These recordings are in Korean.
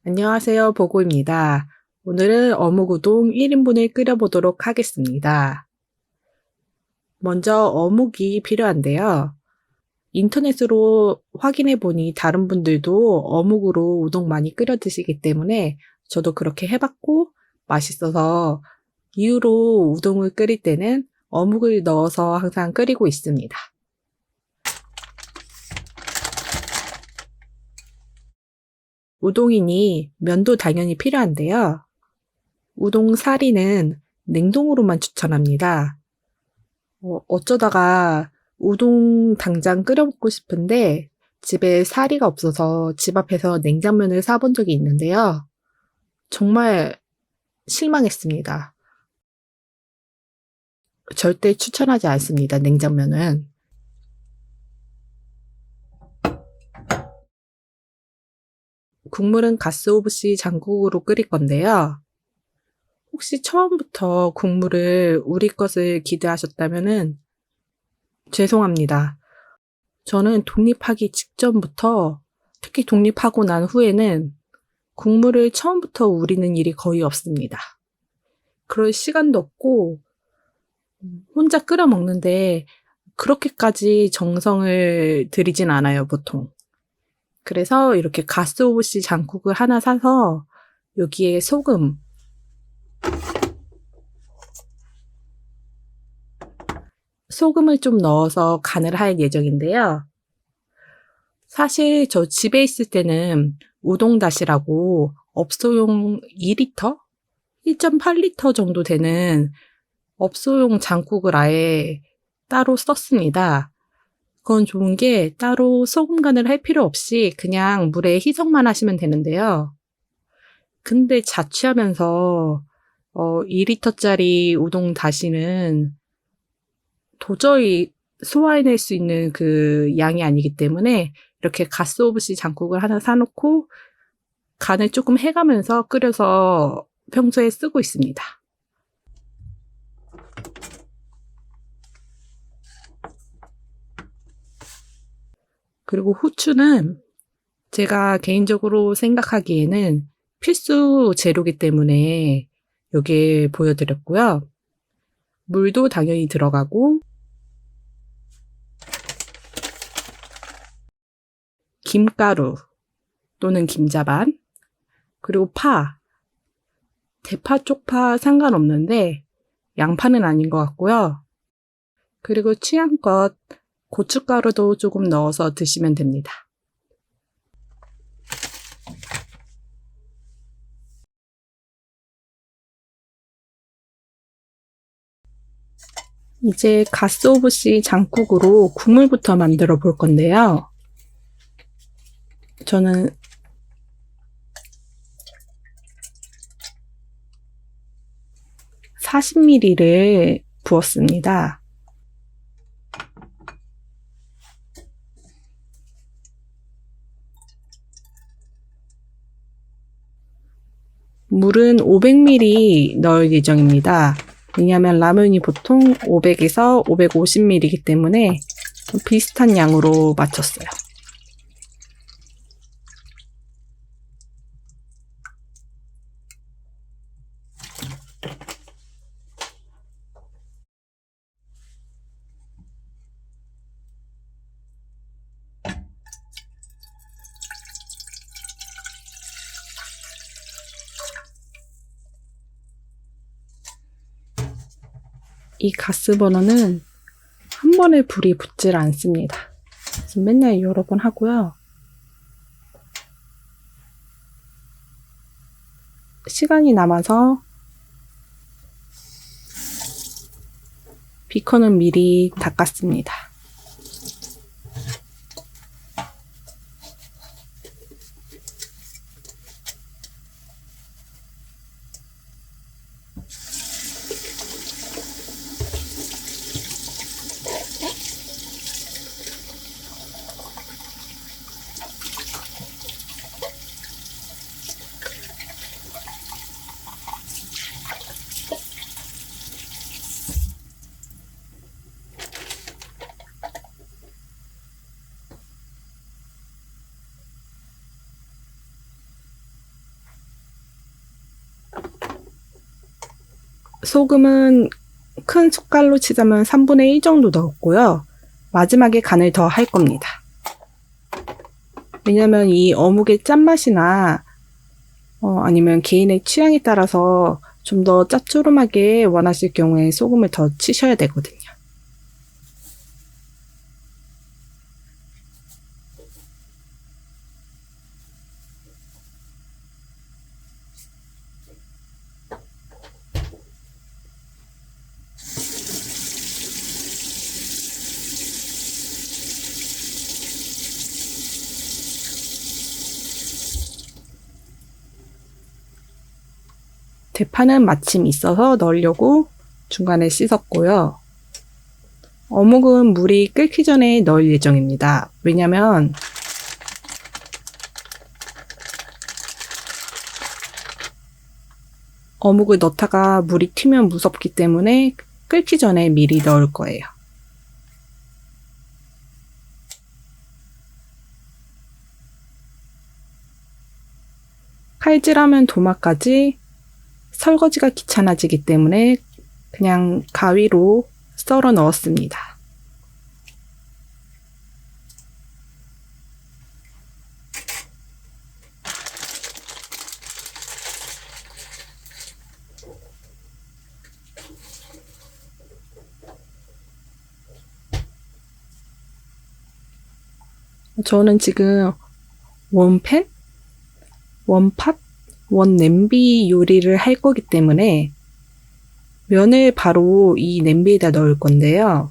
안녕하세요, 보고입니다. 오늘은 어묵우동 1인분을 끓여보도록 하겠습니다. 먼저 어묵이 필요한데요. 인터넷으로 확인해 보니 다른 분들도 어묵으로 우동 많이 끓여 드시기 때문에 저도 그렇게 해봤고 맛있어서 이후로 우동을 끓일 때는 어묵을 넣어서 항상 끓이고 있습니다. 우동이니 면도 당연히 필요한데요. 우동 사리는 냉동으로만 추천합니다. 어쩌다가 우동 당장 끓여 먹고 싶은데 집에 사리가 없어서 집 앞에서 냉장면을 사본 적이 있는데요. 정말 실망했습니다. 절대 추천하지 않습니다, 냉장면은. 국물은 가스오브시 장국으로 끓일 건데요. 혹시 처음부터 국물을 우리 것을 기대하셨다면은 죄송합니다. 저는 독립하기 직전부터, 특히 독립하고 난 후에는 국물을 처음부터 우리는 일이 거의 없습니다. 그럴 시간도 없고 혼자 끓여 먹는데 그렇게까지 정성을 들이진 않아요, 보통. 그래서 이렇게 가스오브시 장국을 하나 사서 여기에 소금을 좀 넣어서 간을 할 예정인데요. 사실 저 집에 있을 때는 우동다시라고 업소용 2리터? 1.8리터 정도 되는 업소용 장국을 아예 따로 썼습니다. 그건 좋은 게 따로 소금 간을 할 필요 없이 그냥 물에 희석만 하시면 되는데요. 근데 자취하면서 2리터짜리 우동 다시는 도저히 소화해낼 수 있는 그 양이 아니기 때문에 이렇게 가스오브시 장국을 하나 사놓고 간을 조금 해가면서 끓여서 평소에 쓰고 있습니다. 그리고 후추는 제가 개인적으로 생각하기에는 필수 재료이기 때문에 여기에 보여드렸고요. 물도 당연히 들어가고 김가루 또는 김자반, 그리고 파, 대파, 쪽파 상관없는데 양파는 아닌 것 같고요. 그리고 취향껏 고춧가루도 조금 넣어서 드시면 됩니다. 이제 가스오브시 장국으로 국물부터 만들어 볼 건데요. 저는 40ml를 부었습니다. 물은 500ml 넣을 예정입니다. 왜냐하면 라면이 보통 500에서 550ml이기 때문에 비슷한 양으로 맞췄어요. 이 가스버너는 한 번에 불이 붙질 않습니다. 그래서 맨날 여러 번 하고요. 시간이 남아서 비커는 미리 닦았습니다. 소금은 큰 숟갈로 치자면 3분의 1 정도 넣었고요. 마지막에 간을 더 할 겁니다. 왜냐면 이 어묵의 짠맛이나 아니면 개인의 취향에 따라서 좀 더 짭조름하게 원하실 경우에 소금을 더 치셔야 되거든요. 대파는 마침 있어서 넣으려고 중간에 씻었고요. 어묵은 물이 끓기 전에 넣을 예정입니다. 왜냐면 어묵을 넣다가 물이 튀면 무섭기 때문에 끓기 전에 미리 넣을 거예요. 칼질하면 도마까지 설거지가 귀찮아지기 때문에 그냥 가위로 썰어 넣었습니다. 저는 지금 원팬? 원팟? 원냄비 요리를 할 거기 때문에 면을 바로 이 냄비에다 넣을 건데요.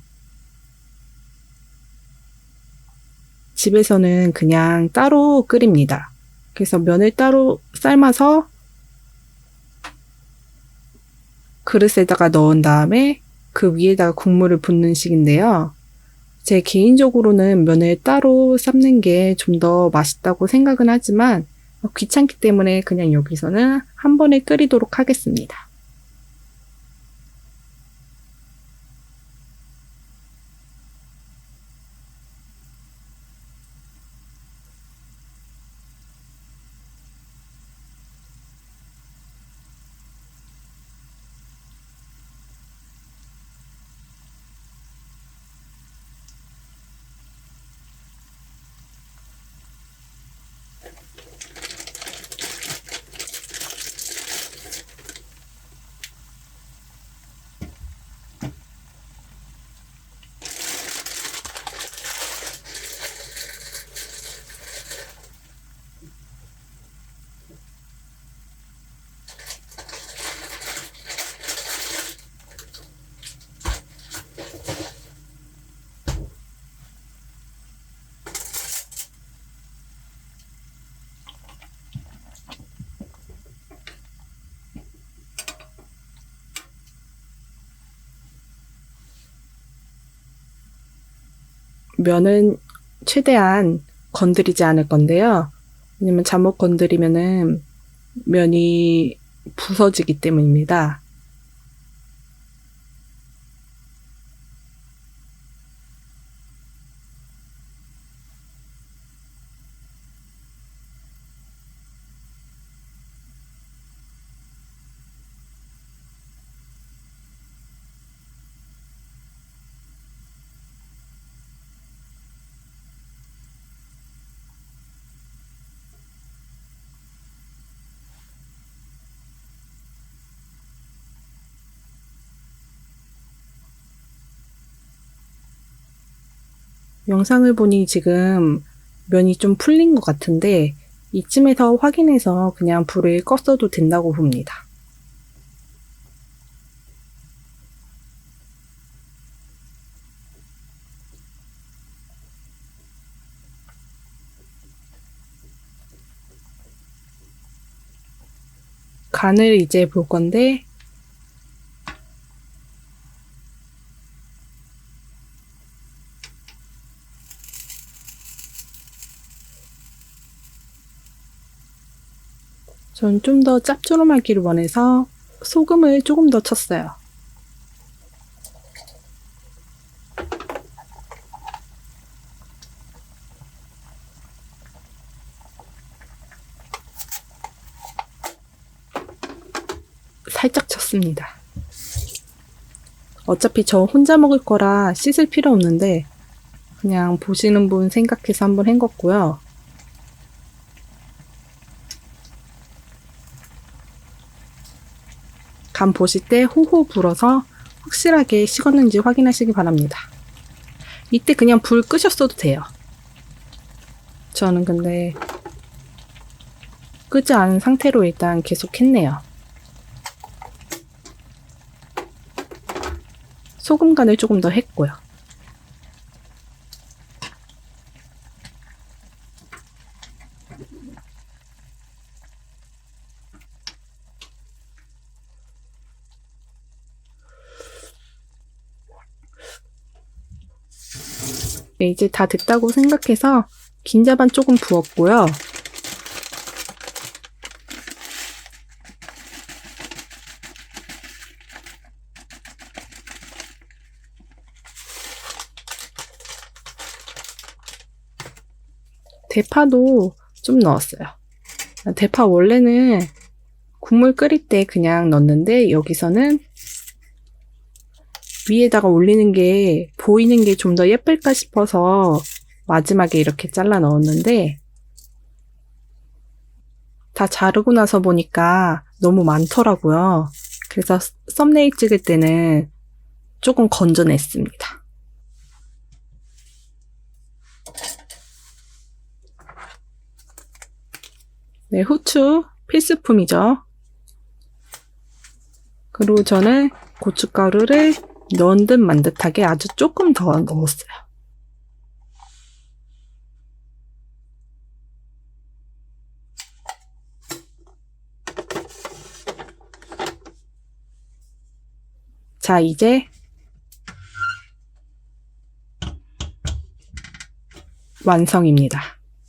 집에서는 그냥 따로 끓입니다. 그래서 면을 따로 삶아서 그릇에다가 넣은 다음에 그 위에다가 국물을 붓는 식인데요. 제 개인적으로는 면을 따로 삶는 게 좀 더 맛있다고 생각은 하지만 귀찮기 때문에 그냥 여기서는 한 번에 끓이도록 하겠습니다. 면은 최대한 건드리지 않을 건데요. 왜냐면 잘못 건드리면은 면이 부서지기 때문입니다. 영상을 보니 지금 면이 좀 풀린 것 같은데 이쯤에서 확인해서 그냥 불을 껐어도 된다고 봅니다. 간을 이제 볼 건데 전 좀 더 짭조름하기를 원해서 소금을 조금 더 쳤어요. 살짝 쳤습니다. 어차피 저 혼자 먹을 거라 씻을 필요 없는데 그냥 보시는 분 생각해서 한번 헹궜고요. 간 보실 때 호호 불어서 확실하게 식었는지 확인하시기 바랍니다. 이때 그냥 불 끄셨어도 돼요. 저는 근데 끄지 않은 상태로 일단 계속 했네요. 소금 간을 조금 더 했고요. 네, 이제 다 됐다고 생각해서 긴자반 조금 부었고요. 대파도 좀 넣었어요. 대파 원래는 국물 끓일 때 그냥 넣는데 여기서는 위에다가 올리는 게 보이는 게 좀 더 예쁠까 싶어서 마지막에 이렇게 잘라 넣었는데 다 자르고 나서 보니까 너무 많더라고요. 그래서 썸네일 찍을 때는 조금 건져냈습니다. 네, 후추 필수품이죠. 그리고 저는 고춧가루를 넣은 듯 만 듯하게 아주 조금 더 넣었어요. 자, 이제 완성입니다.